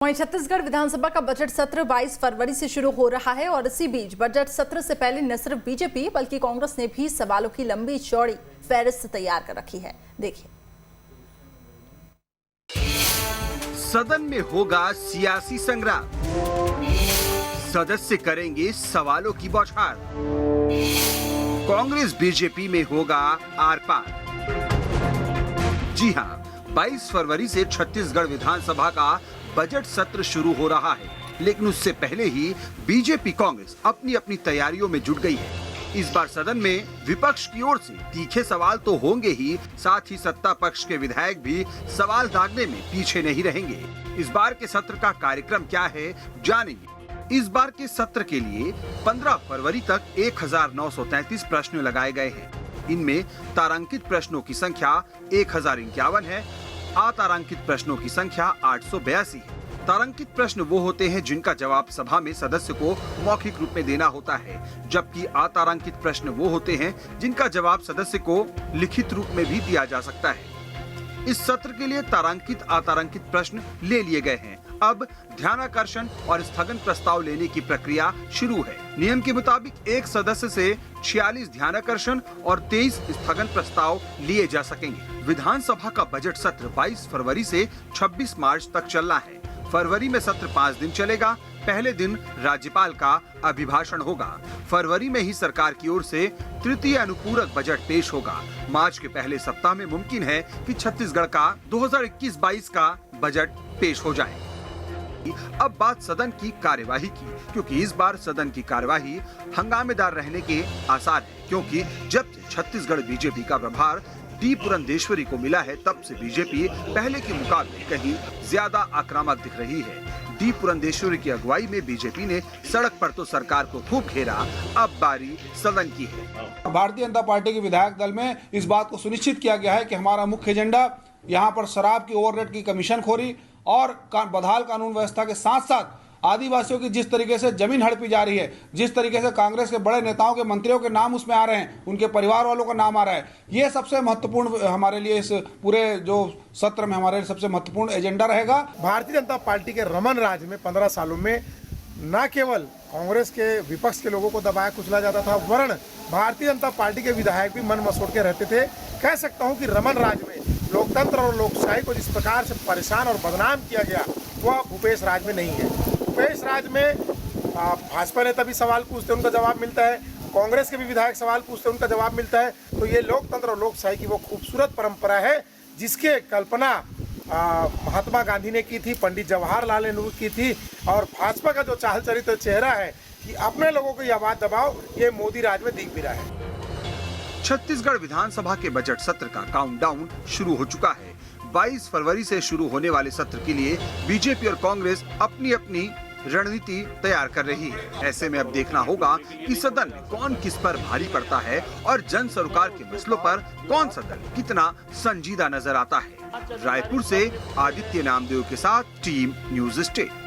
वहीं छत्तीसगढ़ विधानसभा का बजट सत्र 22 फरवरी से शुरू हो रहा है और इसी बीच बजट सत्र से पहले न सिर्फ बीजेपी बल्कि कांग्रेस ने भी सवालों की लंबी चौड़ी फहरिस्त तैयार कर रखी है। देखिए। सदन में होगा सियासी संग्राम, सदस्य करेंगे सवालों की बौछार, कांग्रेस बीजेपी में होगा आर पार। जी हां, 22 फरवरी से छत्तीसगढ़ विधानसभा का बजट सत्र शुरू हो रहा है, लेकिन उससे पहले ही बीजेपी कांग्रेस अपनी अपनी तैयारियों में जुट गई है। इस बार सदन में विपक्ष की ओर से तीखे सवाल तो होंगे ही, साथ ही सत्ता पक्ष के विधायक भी सवाल दागने में पीछे नहीं रहेंगे। इस बार के सत्र का कार्यक्रम क्या है, जानेंगे। इस बार के सत्र के लिए 15 फरवरी तक 1933 प्रश्न लगाए गए हैं। इनमें तारांकित प्रश्नों की संख्या 1051 है, अतारांकित प्रश्नों की संख्या 882 है। तारांकित प्रश्न वो होते हैं जिनका जवाब सभा में सदस्य को मौखिक रूप में देना होता है, जबकि अतारांकित प्रश्न वो होते हैं जिनका जवाब सदस्य को लिखित रूप में भी दिया जा सकता है। इस सत्र के लिए तारांकित अतारांकित प्रश्न ले लिए गए हैं। अब ध्यानाकर्षण और स्थगन प्रस्ताव लेने की प्रक्रिया शुरू है। नियम के मुताबिक एक सदस्य से 46 ध्यानाकर्षण और 23 स्थगन प्रस्ताव लिए जा सकेंगे। विधानसभा का बजट सत्र 22 फरवरी से 26 मार्च तक चलना है। फरवरी में सत्र 5 दिन चलेगा। पहले दिन राज्यपाल का अभिभाषण होगा। फरवरी में ही सरकार की ओर से तृतीय अनुपूरक बजट पेश होगा। मार्च के पहले सप्ताह में मुमकिन है कि छत्तीसगढ़ का 2021-22 का बजट पेश हो जाए। अब बात सदन की कार्यवाही की, क्योंकि इस बार सदन की कार्यवाही हंगामेदार रहने के आसार है, क्योंकि जब से छत्तीसगढ़ बीजेपी का प्रभार डी पुरंदेश्वरी को मिला है, तब से बीजेपी पहले के मुकाबले कहीं ज्यादा आक्रामक दिख रही है। डी पुरंदेश्वरी की अगुवाई में बीजेपी ने सड़क पर तो सरकार को खूब घेरा, अब बारी सदन की है। भारतीय जनता पार्टी के विधायक दल में इस बात को सुनिश्चित किया गया है कि हमारा मुख्य एजेंडा यहाँ पर शराब की ओवररेट की कमीशनखोरी और बदहाल कानून व्यवस्था के साथ साथ आदिवासियों की जिस तरीके से जमीन हड़पी जा रही है, जिस तरीके से कांग्रेस के बड़े नेताओं के मंत्रियों के नाम उसमें आ रहे हैं, उनके परिवार वालों का नाम आ रहा है, ये सबसे महत्वपूर्ण हमारे लिए इस पूरे जो सत्र में हमारे सबसे महत्वपूर्ण एजेंडा रहेगा। भारतीय जनता पार्टी के रमन राज में 15 सालों में न केवल कांग्रेस के विपक्ष के लोगों को दबाया कुचला जाता था, वरन भारतीय जनता पार्टी के विधायक भी मन मसोड़ के रहते थे। कह सकता हूं कि रमन राज में लोकतंत्र और लोकशाही को जिस प्रकार से परेशान और बदनाम किया गया, वह भूपेश राज में नहीं है। भूपेश राज में भाजपा नेता भी सवाल पूछते, उनका जवाब मिलता है, कांग्रेस के भी विधायक सवाल पूछते, उनका जवाब मिलता है। तो ये लोकतंत्र और लोकशाही की वो खूबसूरत परंपरा है जिसके कल्पना महात्मा गांधी ने की थी, पंडित जवाहरलाल नेहरू की थी, और भाजपा का जो चाल चरित्र चेहरा है कि अपने लोगों को यह बात दबाओ, ये मोदी राज में दिख भी रहा है। छत्तीसगढ़ विधानसभा के बजट सत्र का काउंटडाउन शुरू हो चुका है। 22 फरवरी से शुरू होने वाले सत्र के लिए बीजेपी और कांग्रेस अपनी अपनी रणनीति तैयार कर रही है। ऐसे में अब देखना होगा कि सदन में कौन किस पर भारी पड़ता है और जन सरोकार के मसलों पर कौन सा दल कितना संजीदा नजर आता है। रायपुर से आदित्य नामदेव के साथ टीम न्यूज़ स्टेट।